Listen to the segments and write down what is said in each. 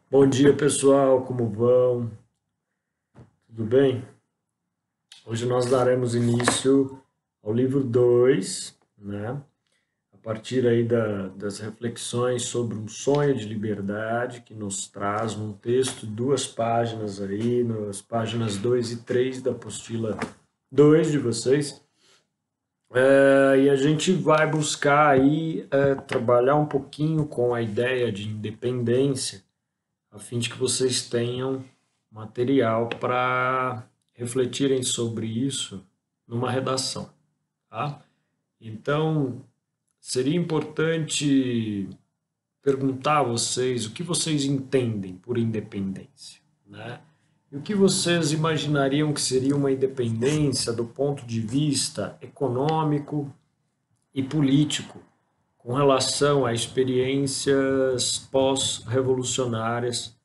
Bom dia, pessoal, como vão? Tudo bem? Hoje nós daremos início ao livro 2, né? A partir aí das reflexões sobre um sonho de liberdade que nos traz num texto, 2 páginas aí, nas páginas 2 e 3 da apostila 2 de vocês. E a gente vai buscar aí trabalhar um pouquinho com a ideia de independência a fim de que vocês tenham material para refletirem sobre isso numa redação, tá? Então, seria importante perguntar a vocês o que vocês entendem por independência, né? E o que vocês imaginariam que seria uma independência do ponto de vista econômico e político, com relação a experiências pós-revolucionárias,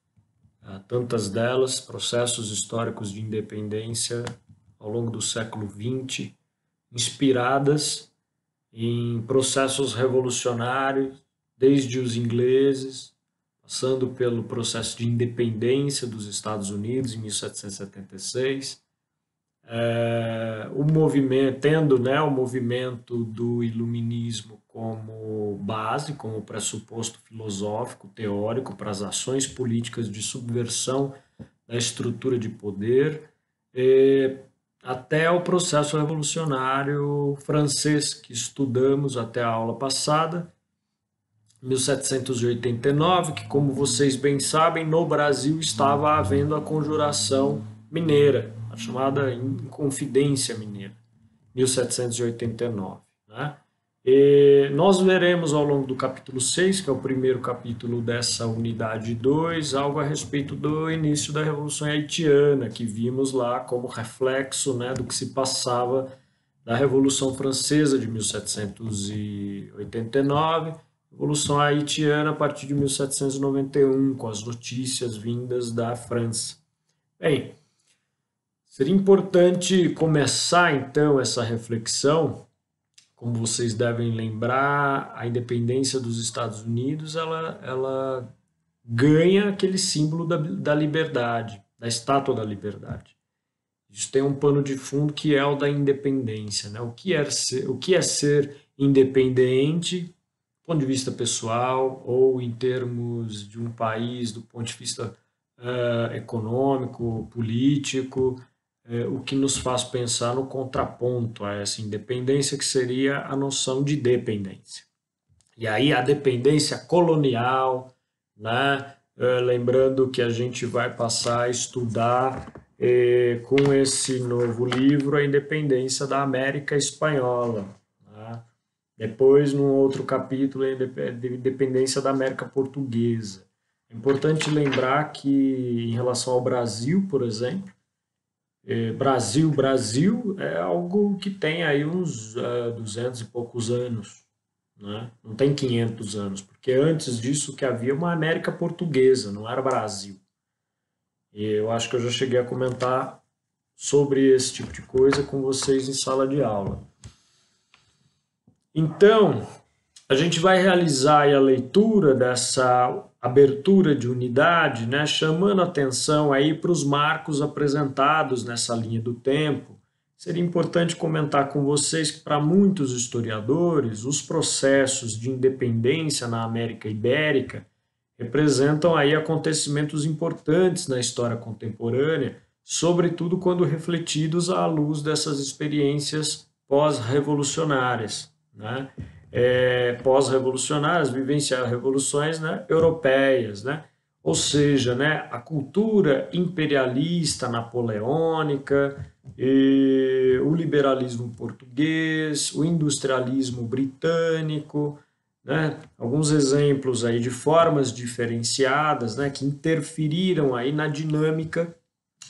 tantas delas, processos históricos de independência ao longo do século XX, inspiradas em processos revolucionários, desde os ingleses, passando pelo processo de independência dos Estados Unidos em 1776, o movimento, tendo, né, o movimento do iluminismo como base, como pressuposto filosófico, teórico para as ações políticas de subversão da estrutura de poder, e até o processo revolucionário francês que estudamos até a aula passada, 1789, que, como vocês bem sabem, no Brasil estava havendo a Conjuração Mineira, a chamada Inconfidência Mineira, 1789. Né? E nós veremos ao longo do capítulo 6, que é o primeiro capítulo dessa unidade 2, algo a respeito do início da Revolução Haitiana, que vimos lá como reflexo, né, do que se passava da Revolução Francesa de 1789, Revolução Haitiana a partir de 1791, com as notícias vindas da França. Bem, seria importante começar então essa reflexão. Como vocês devem lembrar, a independência dos Estados Unidos ela ganha aquele símbolo da liberdade, da Estátua da Liberdade. Isso tem um pano de fundo que é o da independência, né? O que é ser independente, do ponto de vista pessoal ou em termos de um país, do ponto de vista econômico, político, o que nos faz pensar no contraponto a essa independência, que seria a noção de dependência. E aí a dependência colonial, né? Lembrando que a gente vai passar a estudar com esse novo livro a independência da América Espanhola. Né? Depois, num outro capítulo, a independência da América Portuguesa. É importante lembrar que, em relação ao Brasil, por exemplo, Brasil é algo que tem aí uns 200 e poucos anos, né? Não tem 500 anos, porque antes disso que havia uma América Portuguesa, não era Brasil. E eu acho que eu já cheguei a comentar sobre esse tipo de coisa com vocês em sala de aula. Então, a gente vai realizar aí a leitura dessa abertura de unidade, né, chamando atenção aí para os marcos apresentados nessa linha do tempo. Seria importante comentar com vocês que, para muitos historiadores, os processos de independência na América Ibérica representam aí acontecimentos importantes na história contemporânea, sobretudo quando refletidos à luz dessas experiências pós-revolucionárias, né? Pós-revolucionárias, vivenciar revoluções, né, europeias, né? Ou seja, né, a cultura imperialista napoleônica, o liberalismo português, o industrialismo britânico, né? Alguns exemplos aí de formas diferenciadas, né, que interferiram aí na dinâmica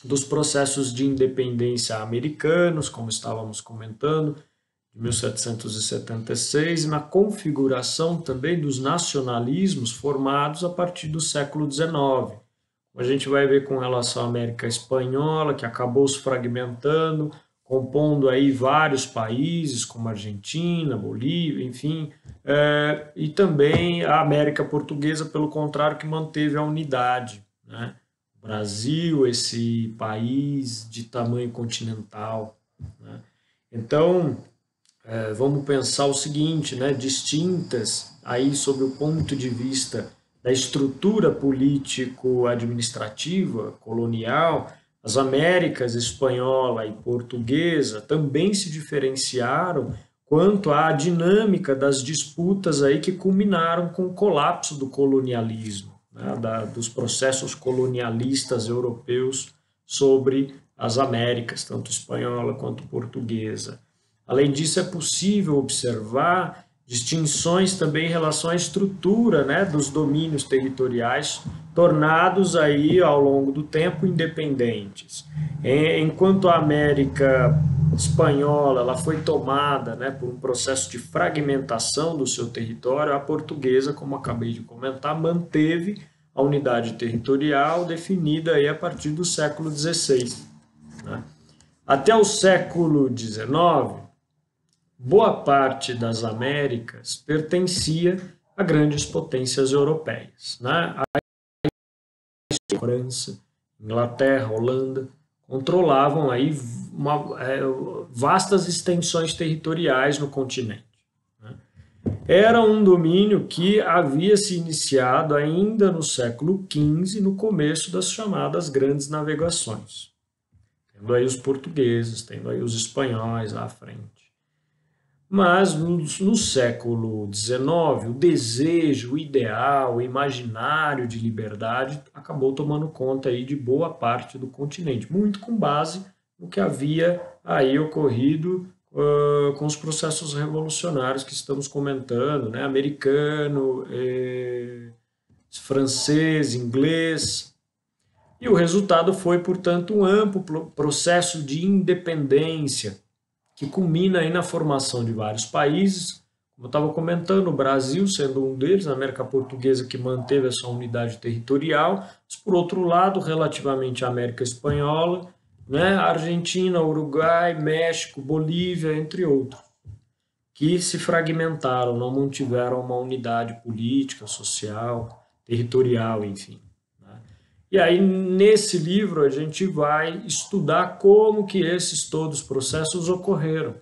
dos processos de independência americanos, como estávamos comentando, de 1776, e na configuração também dos nacionalismos formados a partir do século XIX. A gente vai ver com relação à América Espanhola, que acabou se fragmentando, compondo aí vários países, como Argentina, Bolívia, enfim, e também a América Portuguesa, pelo contrário, que manteve a unidade, né? O Brasil, esse país de tamanho continental, né? Então, vamos pensar o seguinte, né? Distintas aí sob o ponto de vista da estrutura político-administrativa colonial, as Américas espanhola e portuguesa também se diferenciaram quanto à dinâmica das disputas aí que culminaram com o colapso do colonialismo, né, dos processos colonialistas europeus sobre as Américas, tanto espanhola quanto portuguesa. Além disso, é possível observar distinções também em relação à estrutura, né, dos domínios territoriais, tornados aí ao longo do tempo independentes. Enquanto a América espanhola ela foi tomada, né, por um processo de fragmentação do seu território, a portuguesa, como acabei de comentar, manteve a unidade territorial definida aí a partir do século XVI. Né? Até o século XIX, boa parte das Américas pertencia a grandes potências europeias, né? A França, Inglaterra, Holanda controlavam aí vastas extensões territoriais no continente, né? Era um domínio que havia se iniciado ainda no século XV, no começo das chamadas grandes navegações, tendo aí os portugueses, tendo aí os espanhóis à frente. Mas no século XIX, o desejo, o ideal, o imaginário de liberdade acabou tomando conta aí de boa parte do continente, muito com base no que havia aí ocorrido com os processos revolucionários que estamos comentando, né? Americano, francês, inglês. E o resultado foi, portanto, um amplo processo de independência, que culmina aí na formação de vários países, como eu estava comentando, o Brasil sendo um deles, a América Portuguesa que manteve essa unidade territorial, mas por outro lado, relativamente à América Espanhola, né, Argentina, Uruguai, México, Bolívia, entre outros, que se fragmentaram, não mantiveram uma unidade política, social, territorial, enfim. E aí, nesse livro, a gente vai estudar como que esses todos os processos ocorreram.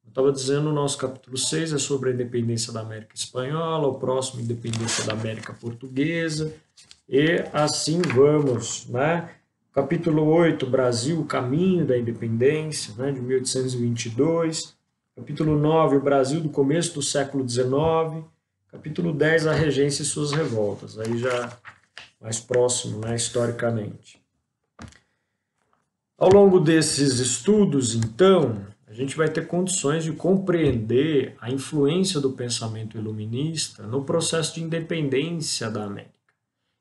Eu estava dizendo, o nosso capítulo 6 é sobre a independência da América Espanhola, o próximo, independência da América Portuguesa, e assim vamos, né? Capítulo 8, Brasil, o caminho da independência, né, de 1822. Capítulo 9, o Brasil do começo do século XIX. Capítulo 10, a regência e suas revoltas. Aí já mais próximo, né, historicamente. Ao longo desses estudos, então, a gente vai ter condições de compreender a influência do pensamento iluminista no processo de independência da América.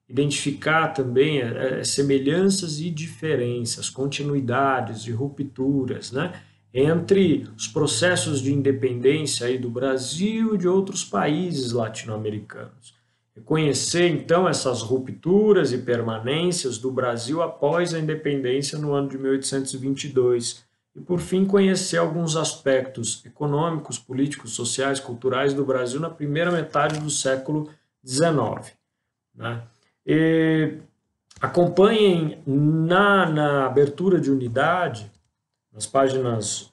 Identificar também semelhanças e diferenças, continuidades e rupturas, né, entre os processos de independência aí do Brasil e de outros países latino-americanos. Reconhecer, então, essas rupturas e permanências do Brasil após a independência no ano de 1822. E, por fim, conhecer alguns aspectos econômicos, políticos, sociais, culturais do Brasil na primeira metade do século XIX. Né? Acompanhem na abertura de unidade, nas páginas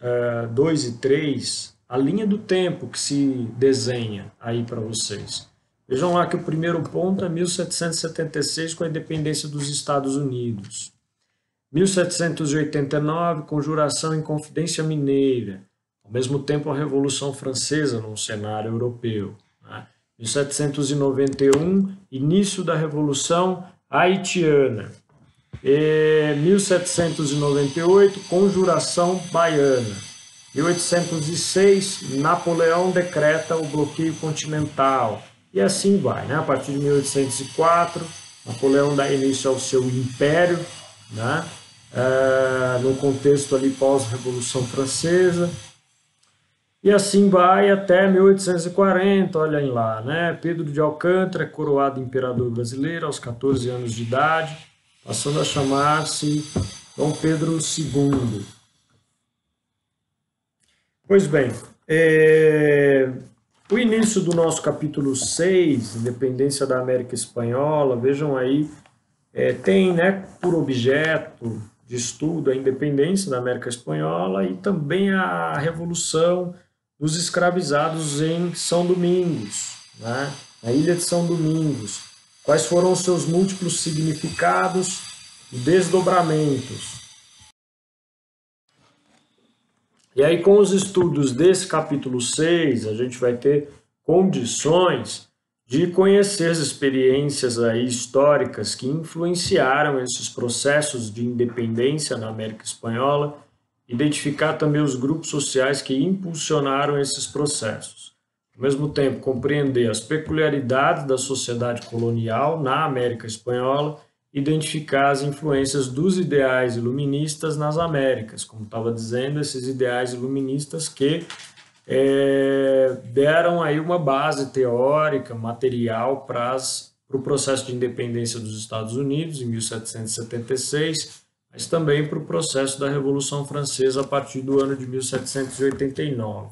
2 e 3, a linha do tempo que se desenha aí para vocês. Vejam lá que o primeiro ponto é 1776, com a independência dos Estados Unidos. 1789, Conjuração em Confidência Mineira. Ao mesmo tempo, a Revolução Francesa no cenário europeu. 1791, início da Revolução Haitiana. 1798, Conjuração Baiana. 1806, Napoleão decreta o bloqueio continental. E assim vai, né? A partir de 1804, Napoleão dá início ao seu império, né? No contexto ali pós-Revolução Francesa. E assim vai até 1840, olhem lá, né? Pedro de Alcântara é coroado imperador brasileiro aos 14 anos de idade, passando a chamar-se Dom Pedro II. Pois bem, o início do nosso capítulo 6, Independência da América Espanhola, vejam aí, tem, né, por objeto de estudo a independência da América Espanhola e também a Revolução dos Escravizados em São Domingos, né, na ilha de São Domingos. Quais foram os seus múltiplos significados e desdobramentos? E aí, com os estudos desse capítulo 6, a gente vai ter condições de conhecer as experiências aí históricas que influenciaram esses processos de independência na América Espanhola, identificar também os grupos sociais que impulsionaram esses processos. Ao mesmo tempo, compreender as peculiaridades da sociedade colonial na América Espanhola, identificar as influências dos ideais iluministas nas Américas, como estava dizendo, esses ideais iluministas que deram aí uma base teórica, material para o processo de independência dos Estados Unidos em 1776, mas também para o processo da Revolução Francesa a partir do ano de 1789.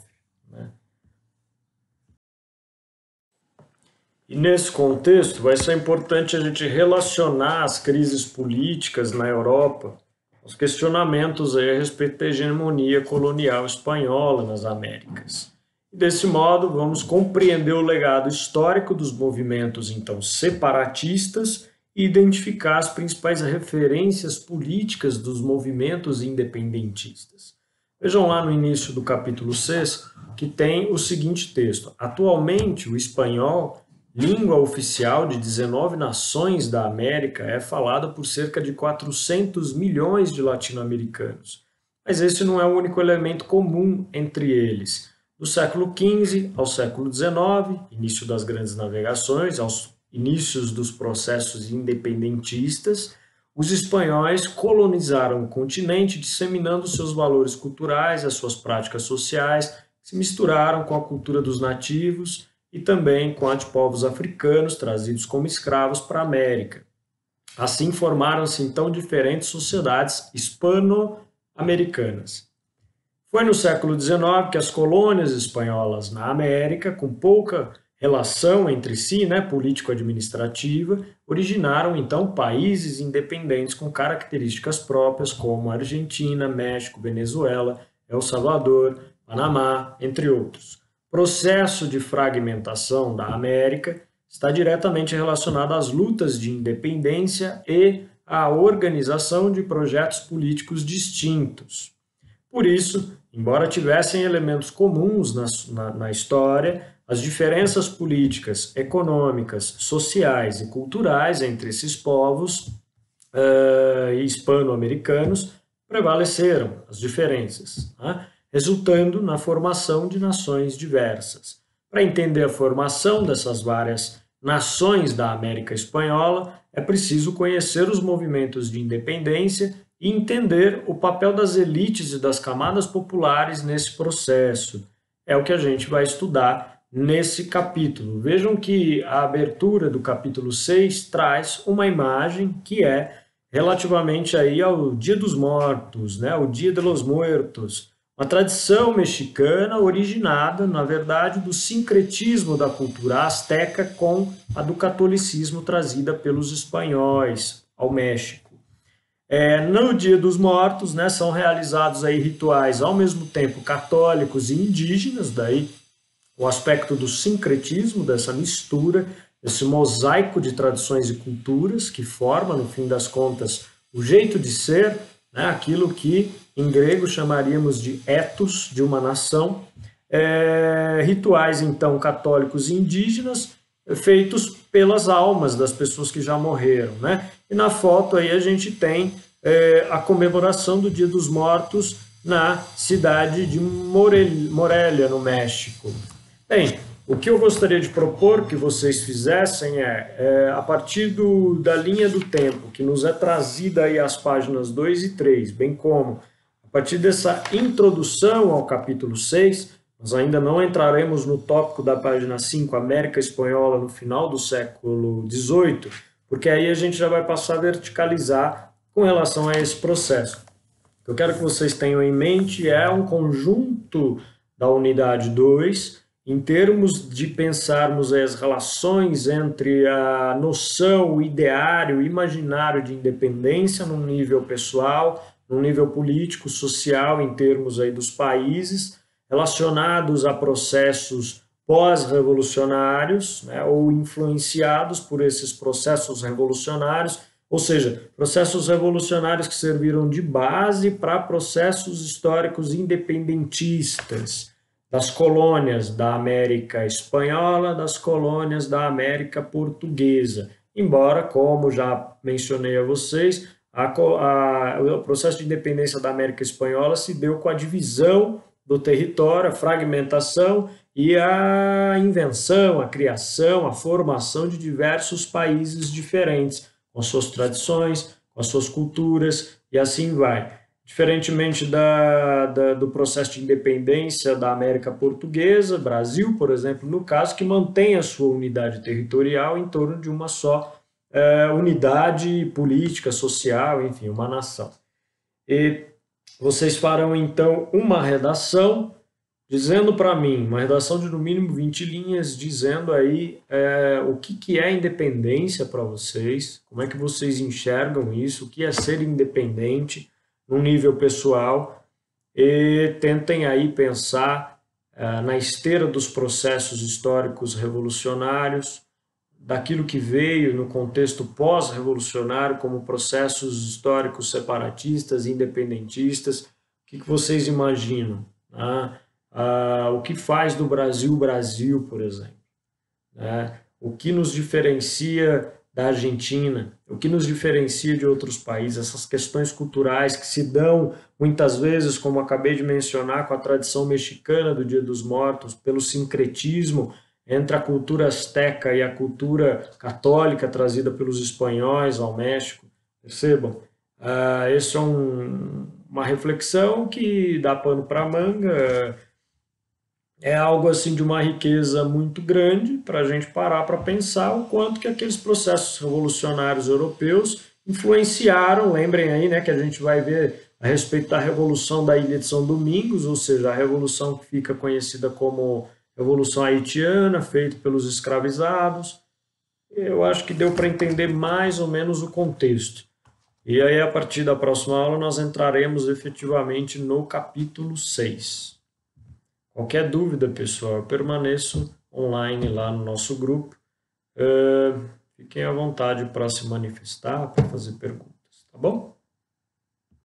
Né? E nesse contexto vai ser importante a gente relacionar as crises políticas na Europa aos questionamentos aí a respeito da hegemonia colonial espanhola nas Américas. E desse modo, vamos compreender o legado histórico dos movimentos então separatistas e identificar as principais referências políticas dos movimentos independentistas. Vejam lá no início do capítulo 6 que tem o seguinte texto: atualmente o espanhol, língua oficial de 19 nações da América, é falada por cerca de 400 milhões de latino-americanos. Mas esse não é o único elemento comum entre eles. Do século XV ao século XIX, início das grandes navegações, aos inícios dos processos independentistas, os espanhóis colonizaram o continente, disseminando seus valores culturais, as suas práticas sociais, que se misturaram com a cultura dos nativos e também com a de povos africanos trazidos como escravos para a América. Assim formaram-se então diferentes sociedades hispano-americanas. Foi no século XIX que as colônias espanholas na América, com pouca relação entre si, né, político-administrativa, originaram então países independentes com características próprias como Argentina, México, Venezuela, El Salvador, Panamá, entre outros. O processo de fragmentação da América está diretamente relacionado às lutas de independência e à organização de projetos políticos distintos. Por isso, embora tivessem elementos comuns na história, as diferenças políticas, econômicas, sociais e culturais entre esses povos hispano-americanos prevaleceram, as diferenças, né? Resultando na formação de nações diversas. Para entender a formação dessas várias nações da América Espanhola, é preciso conhecer os movimentos de independência e entender o papel das elites e das camadas populares nesse processo. É o que a gente vai estudar nesse capítulo. Vejam que a abertura do capítulo 6 traz uma imagem que é relativamente aí ao Dia dos Mortos, né? O Dia de los Muertos, uma tradição mexicana originada, na verdade, do sincretismo da cultura asteca com a do catolicismo trazida pelos espanhóis ao México. No Dia dos Mortos, né, são realizados aí rituais ao mesmo tempo católicos e indígenas, daí o aspecto do sincretismo, dessa mistura, esse mosaico de tradições e culturas que forma, no fim das contas, o jeito de ser, né, aquilo que em grego chamaríamos de ethos de uma nação, rituais então católicos e indígenas feitos pelas almas das pessoas que já morreram, né? E na foto aí a gente tem a comemoração do Dia dos Mortos na cidade de Morelia, no México. Bem, o que eu gostaria de propor que vocês fizessem a partir da linha do tempo, que nos é trazida aí às páginas 2 e 3, bem como a partir dessa introdução ao capítulo 6, nós ainda não entraremos no tópico da página 5, América Espanhola no final do século XVIII, porque aí a gente já vai passar a verticalizar com relação a esse processo. O que eu quero que vocês tenham em mente é um conjunto da unidade 2, em termos de pensarmos as relações entre a noção, o ideário, o imaginário de independência num nível pessoal, num nível político, social, em termos aí dos países, relacionados a processos pós-revolucionários, né, ou influenciados por esses processos revolucionários, ou seja, processos revolucionários que serviram de base para processos históricos independentistas das colônias da América Espanhola, das colônias da América Portuguesa. Embora, como já mencionei a vocês, o processo de independência da América Espanhola se deu com a divisão do território, a fragmentação e a invenção, a criação, a formação de diversos países diferentes, com suas tradições, com as suas culturas e assim vai. Diferentemente do processo de independência da América Portuguesa, Brasil, por exemplo, no caso, que mantém a sua unidade territorial em torno de uma só unidade política, social, enfim, uma nação. E vocês farão, então, uma redação dizendo para mim, uma redação de no mínimo 20 linhas, dizendo aí o que é independência para vocês, como é que vocês enxergam isso, o que é ser independente num nível pessoal, e tentem aí pensar na esteira dos processos históricos revolucionários, daquilo que veio no contexto pós-revolucionário como processos históricos separatistas, independentistas. O que vocês imaginam? O que faz do Brasil o Brasil, por exemplo? O que nos diferencia da Argentina? O que nos diferencia de outros países? Essas questões culturais que se dão muitas vezes, como acabei de mencionar, com a tradição mexicana do Dia dos Mortos, pelo sincretismo entre a cultura asteca e a cultura católica trazida pelos espanhóis ao México. Percebam? Essa é uma reflexão que dá pano para manga, é algo assim de uma riqueza muito grande para a gente parar para pensar o quanto que aqueles processos revolucionários europeus influenciaram. Lembrem aí, né, que a gente vai ver a respeito da Revolução da Ilha de São Domingos, ou seja, a revolução que fica conhecida como Revolução Haitiana, feita pelos escravizados. Eu acho que deu para entender mais ou menos o contexto. E aí, a partir da próxima aula, nós entraremos efetivamente no capítulo 6. Qualquer dúvida, pessoal, eu permaneço online lá no nosso grupo. Fiquem à vontade para se manifestar, para fazer perguntas, tá bom?